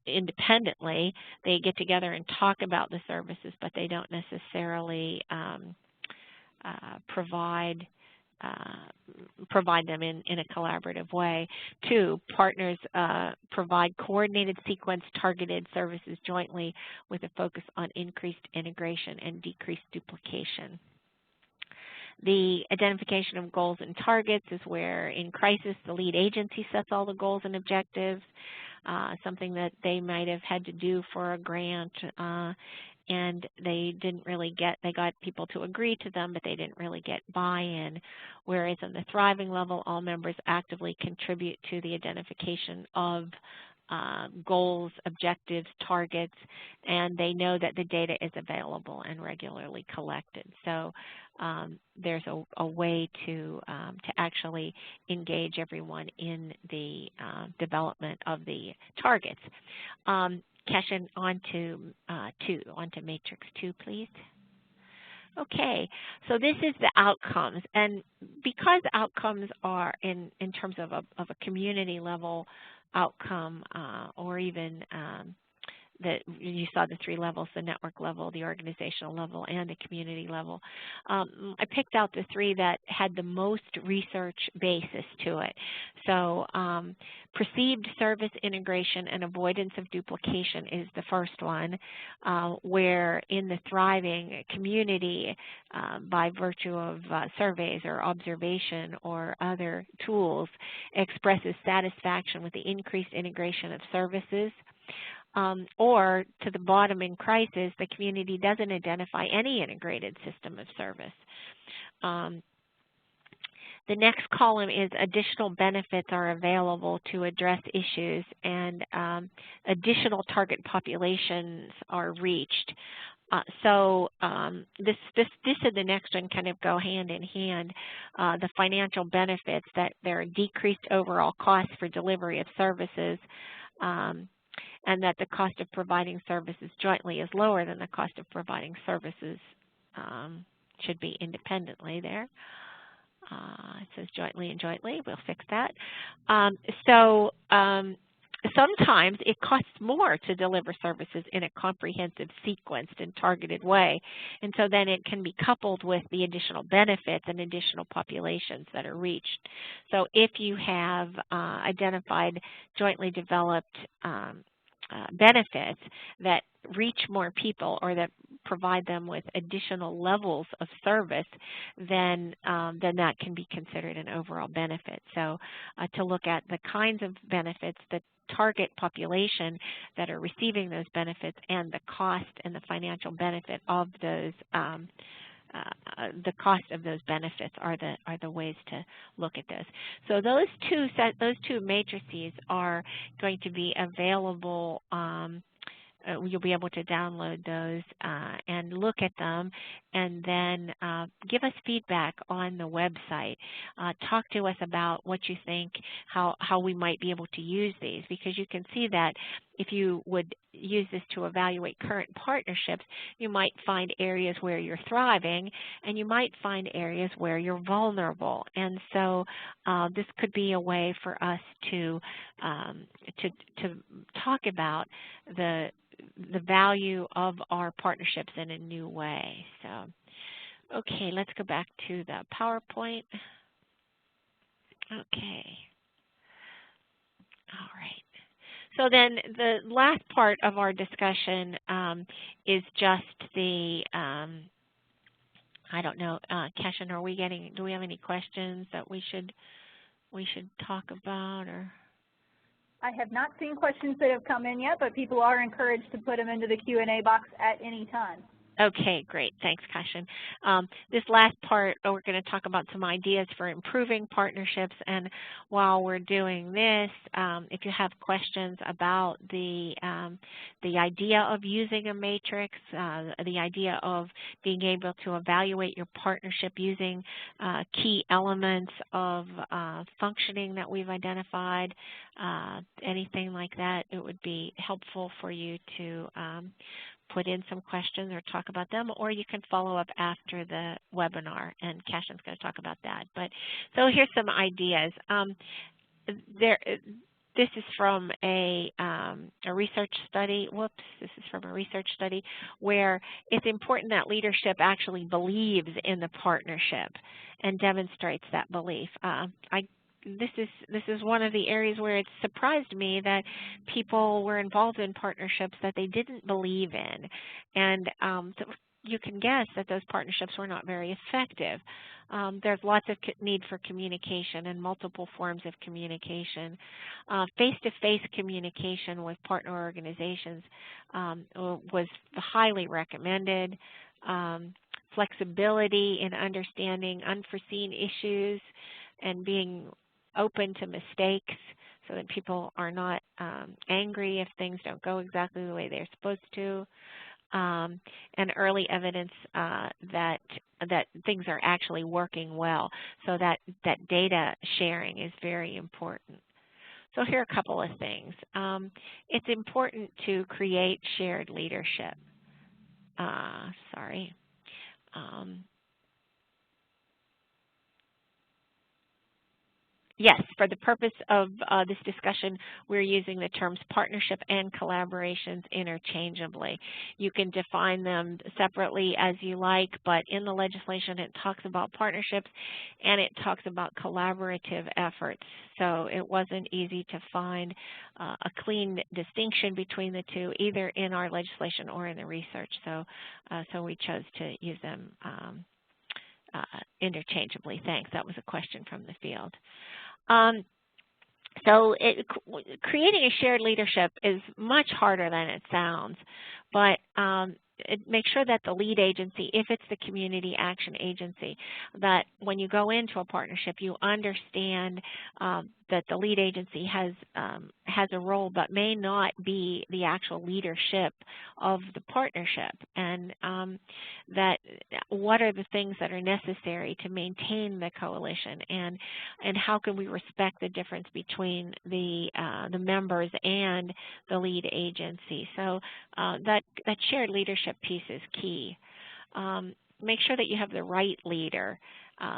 independently. They get together and talk about the services, but they don't necessarily provide them in a collaborative way. 2, partners provide coordinated, sequenced, targeted services jointly with a focus on increased integration and decreased duplication. The identification of goals and targets is where, in crisis, the lead agency sets all the goals and objectives, something that they might have had to do for a grant, and they didn't really they got people to agree to them, but they didn't really get buy-in. Whereas on the thriving level, all members actively contribute to the identification of goals, objectives, targets, and they know that the data is available and regularly collected. So there's a way to actually engage everyone in the development of the targets. Keshan, on to Matrix 2, please. Okay, so this is the outcomes, and because outcomes are in terms of a community level outcome, or even that you saw the 3 levels, the network level, the organizational level, and the community level. I picked out the 3 that had the most research basis to it. So perceived service integration and avoidance of duplication is the first one, where in the thriving community, by virtue of surveys or observation or other tools, expresses satisfaction with the increased integration of services. Or to the bottom in crisis, the community doesn't identify any integrated system of service. The next column is additional benefits are available to address issues, and additional target populations are reached. This and the next one kind of go hand in hand. The financial benefits, that there are decreased overall costs for delivery of services, and that the cost of providing services jointly is lower than the cost of providing services, should be independently there. It says jointly and jointly. We'll fix that. Sometimes it costs more to deliver services in a comprehensive, sequenced, and targeted way. And so then it can be coupled with the additional benefits and additional populations that are reached. So if you have identified jointly developed benefits that reach more people or that provide them with additional levels of service, then that can be considered an overall benefit. So to look at the kinds of benefits, the target population that are receiving those benefits, and the cost and the financial benefit of those, the cost of those benefits are the ways to look at this. So those two matrices are going to be available. You'll be able to download those and look at them, and then give us feedback on the website. Talk to us about what you think, how we might be able to use these, because you can see that if you would use this to evaluate current partnerships, you might find areas where you're thriving, and you might find areas where you're vulnerable. And so this could be a way for us to talk about the value of our partnerships in a new way. So, okay, let's go back to the PowerPoint. Okay. All right. So then the last part of our discussion is just the, I don't know, Keshan, do we have any questions that we should talk about, or? I have not seen questions that have come in yet, but people are encouraged to put them into the Q&A box at any time. Okay, great. Thanks, Keshan. This last part, we're going to talk about some ideas for improving partnerships. And while we're doing this, if you have questions about the idea of using a matrix, the idea of being able to evaluate your partnership using key elements of functioning that we've identified, anything like that, it would be helpful for you to put in some questions or talk about them, or you can follow up after the webinar, and Keshan's going to talk about that. But so here's some ideas. This is from a research study. Whoops, this is from a research study where it's important that leadership actually believes in the partnership and demonstrates that belief. This is one of the areas where it surprised me that people were involved in partnerships that they didn't believe in, and so you can guess that those partnerships were not very effective. There's lots of need for communication and multiple forms of communication. Face-to-face communication with partner organizations was highly recommended. Flexibility in understanding unforeseen issues and being open to mistakes. so that people are not angry if things don't go exactly the way they're supposed to, and early evidence that things are actually working well. So that data sharing is very important. So here are a couple of things. It's important to create shared leadership. Yes, for the purpose of this discussion, we're using the terms partnership and collaborations interchangeably. You can define them separately as you like, but in the legislation it talks about partnerships and it talks about collaborative efforts. So it wasn't easy to find a clean distinction between the two, either in our legislation or in the research. So we chose to use them interchangeably. Thanks. That was a question from the field. Creating a shared leadership is much harder than it sounds, but make sure that the lead agency, if it's the community action agency, that when you go into a partnership, you understand that the lead agency has a role but may not be the actual leadership of the partnership, and that what are the things that are necessary to maintain the coalition, and how can we respect the difference between the members and the lead agency. So that shared leadership piece is key. Make sure that you have the right leader.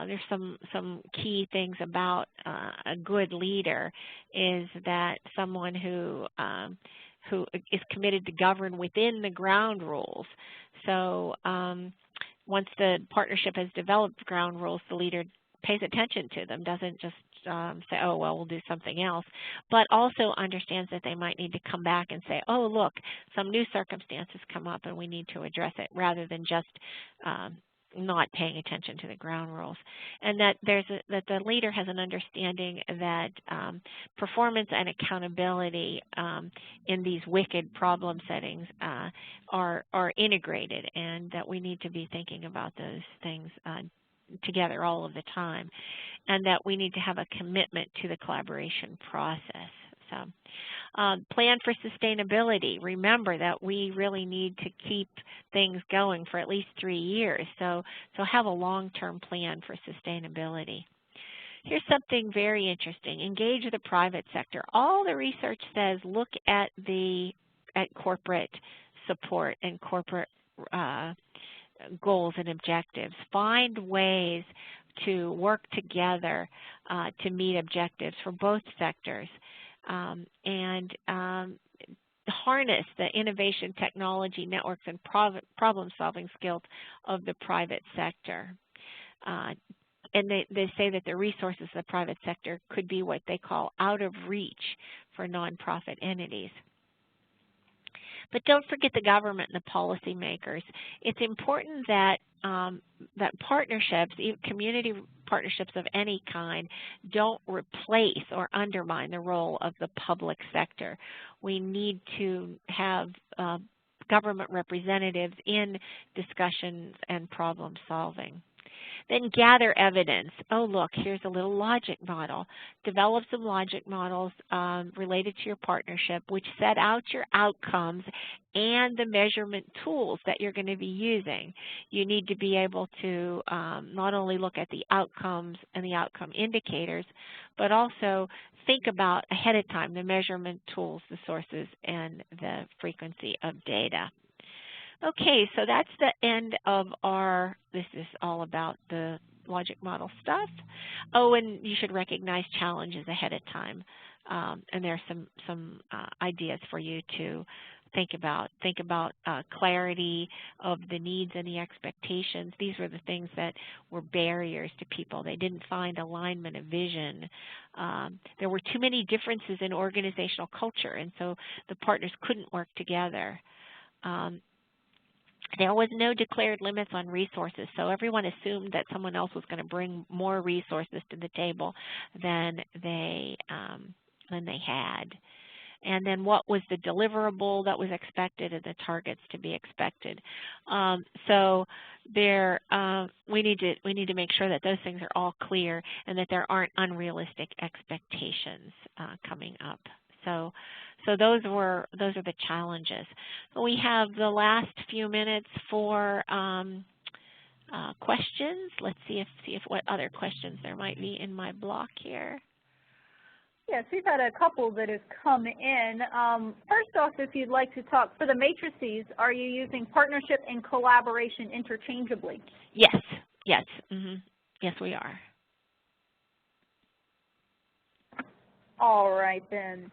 There's some key things about a good leader is that someone who is committed to govern within the ground rules. So once the partnership has developed ground rules, the leader pays attention to them, doesn't just say, oh, well, we'll do something else, but also understands that they might need to come back and say, oh, look, some new circumstances come up and we need to address it, rather than just not paying attention to the ground rules. And that that the leader has an understanding that performance and accountability in these wicked problem settings are integrated, and that we need to be thinking about those things together all of the time, and that we need to have a commitment to the collaboration process. So, plan for sustainability. Remember that we really need to keep things going for at least 3 years. So have a long-term plan for sustainability. Here's something very interesting. Engage the private sector. All the research says look at corporate support and corporate goals and objectives. Find ways to work together to meet objectives for both sectors, and harness the innovation, technology, networks, and problem-solving skills of the private sector. And they say that the resources of the private sector could be what they call out of reach for nonprofit entities. But don't forget the government and the policymakers. It's important that that partnerships, community partnerships of any kind, don't replace or undermine the role of the public sector. We need to have government representatives in discussions and problem solving. Then gather evidence. Oh, look, here's a little logic model. Develop some logic models related to your partnership, which set out your outcomes and the measurement tools that you're going to be using. You need to be able to not only look at the outcomes and the outcome indicators, but also think about ahead of time the measurement tools, the sources, and the frequency of data. Okay, so that's the end of this is all about the logic model stuff. Oh, and you should recognize challenges ahead of time. And there's some ideas for you to think about. Think about clarity of the needs and the expectations. These were the things that were barriers to people. They didn't find alignment of vision. There were too many differences in organizational culture, and so the partners couldn't work together. There was no declared limits on resources, so everyone assumed that someone else was going to bring more resources to the table than they had. and then what was the deliverable that was expected and the targets to be expected. So there, we need to make sure that those things are all clear and that there aren't unrealistic expectations coming up. So those are the challenges. We have the last few minutes for questions. Let's see if what other questions there might be in my block here. Yes, we've had a couple that have come in. First off, if you'd like to talk, for the matrices, are you using partnership and collaboration interchangeably? Yes, yes, yes we are. All right then.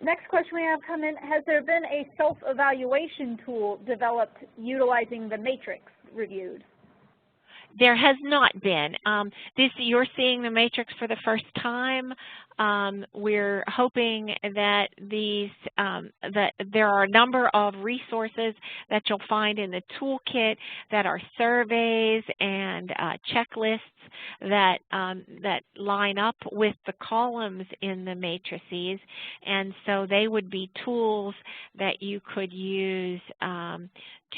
Next question we have come in, has there been a self-evaluation tool developed utilizing the matrix reviewed? There has not been. You're seeing the matrix for the first time. We're hoping that that there are a number of resources that you'll find in the toolkit that are surveys and checklists that line up with the columns in the matrices, and so they would be tools that you could use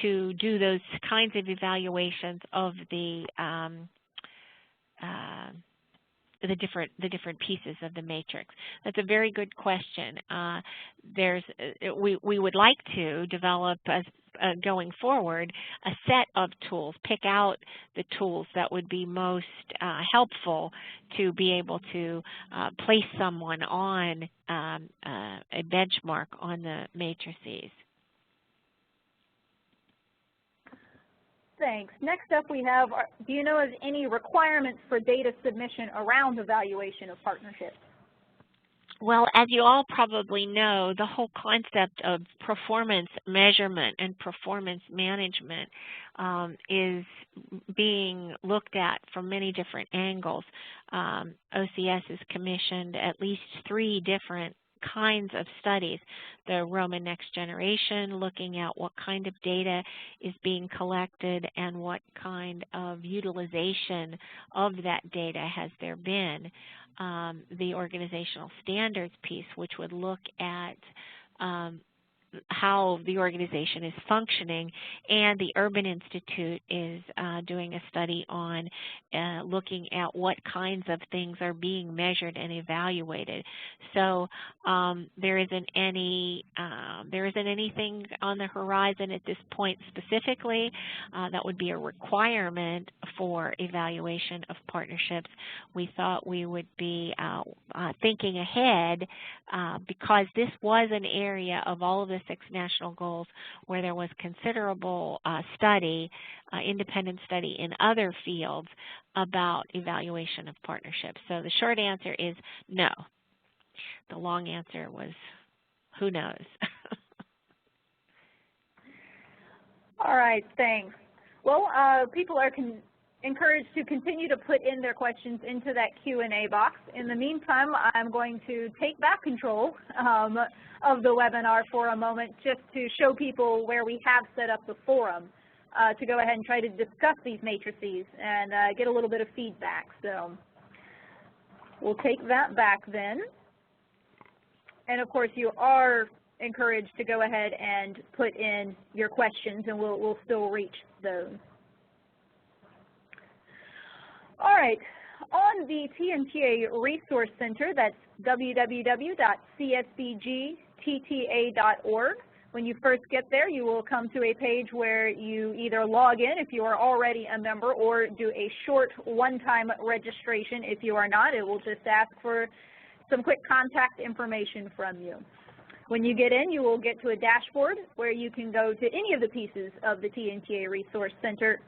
to do those kinds of evaluations of the different pieces of the matrix. That's a very good question. We would like to develop, as going forward, a set of tools, pick out the tools that would be most helpful to be able to place someone on a benchmark on the matrices. Thanks. Next up we have, do you know of any requirements for data submission around evaluation of partnerships? Well, as you all probably know, the whole concept of performance measurement and performance management is being looked at from many different angles. OCS has commissioned at least 3 different kinds of studies. The Roman Next Generation, looking at what kind of data is being collected and what kind of utilization of that data has there been. The organizational standards piece, which would look at how the organization is functioning, and the Urban Institute is doing a study on looking at what kinds of things are being measured and evaluated. So there isn't anything on the horizon at this point specifically that would be a requirement for evaluation of partnerships. We thought we would be thinking ahead because this was an area of all of the 6 national goals where there was considerable study, independent study in other fields about evaluation of partnerships. So the short answer is no. The long answer was who knows. All right, thanks. Well, people are encouraged to continue to put in their questions into that Q&A box. In the meantime, I'm going to take back control of the webinar for a moment just to show people where we have set up the forum to go ahead and try to discuss these matrices and get a little bit of feedback. So we'll take that back then. And of course, you are encouraged to go ahead and put in your questions, and we'll still reach those. All right, on the TNTA Resource Center, that's www.csbgtta.org. When you first get there, you will come to a page where you either log in if you are already a member or do a short one-time registration. If you are not, it will just ask for some quick contact information from you. When you get in, you will get to a dashboard where you can go to any of the pieces of the TNTA Resource Center.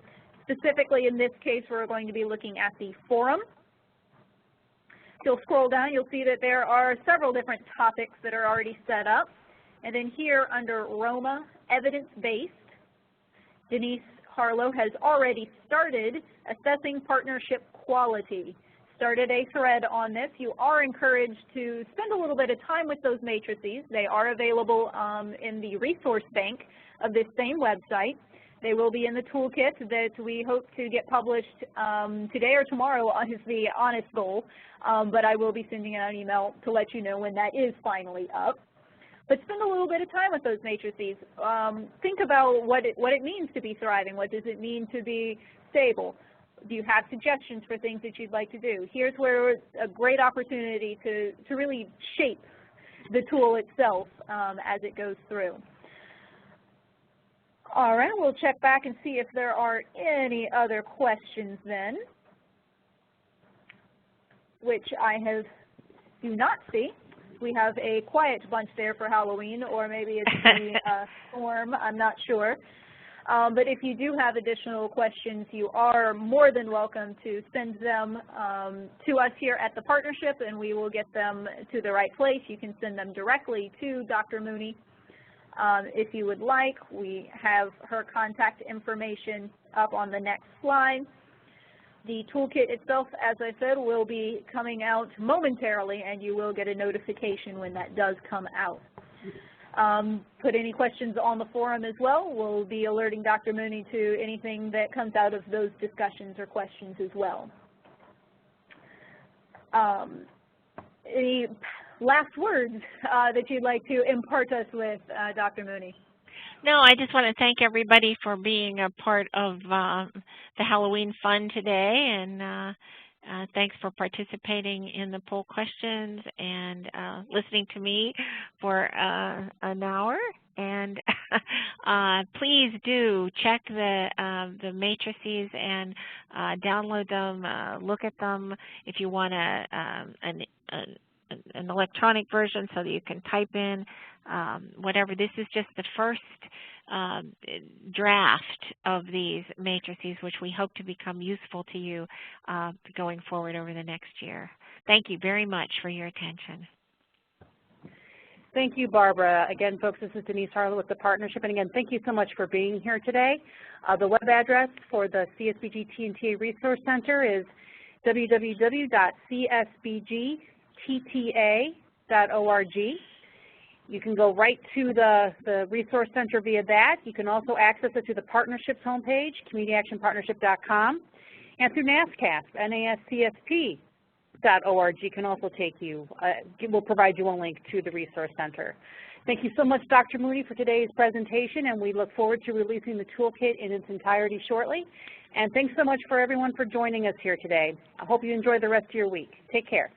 Specifically, in this case, we're going to be looking at the forum. If you'll scroll down, you'll see that there are several different topics that are already set up. And then here under Roma, evidence-based, Denise Harlow has already started assessing partnership quality. Started a thread on this. You are encouraged to spend a little bit of time with those matrices. They are available in the resource bank of this same website. They will be in the toolkit that we hope to get published today or tomorrow is the honest goal, but I will be sending out an email to let you know when that is finally up. But spend a little bit of time with those matrices. Think about what it means to be thriving. What does it mean to be stable? Do you have suggestions for things that you'd like to do? Here's where a great opportunity to really shape the tool itself as it goes through. All right, we'll check back and see if there are any other questions then, which I do not see. We have a quiet bunch there for Halloween, or maybe it's the storm, I'm not sure. But if you do have additional questions, you are more than welcome to send them to us here at the partnership, and we will get them to the right place. You can send them directly to Dr. Mooney if you would like. We have her contact information up on the next slide. The toolkit itself, as I said, will be coming out momentarily, and you will get a notification when that does come out. Put any questions on the forum as well. We'll be alerting Dr. Mooney to anything that comes out of those discussions or questions as well. Any last words that you'd like to impart us with, Dr. Mooney? No, I just want to thank everybody for being a part of the Halloween fun today, and thanks for participating in the poll questions and listening to me for an hour. And please do check the matrices and download them, look at them if you want an electronic version so that you can type in whatever. This is just the first draft of these matrices, which we hope to become useful to you going forward over the next year. Thank you very much for your attention. Thank you, Barbara. Again, folks, this is Denise Harlow with the partnership. And again, thank you so much for being here today. The web address for the CSBG T&TA Resource Center is www.csbgtta.org. You can go right to the Resource Center via that. You can also access it through the Partnerships homepage, communityactionpartnership.com, and through NASCASP, NASCSP.org can also take you. We'll provide you a link to the Resource Center. Thank you so much, Dr. Mooney, for today's presentation, and we look forward to releasing the toolkit in its entirety shortly. And thanks so much for everyone for joining us here today. I hope you enjoy the rest of your week. Take care.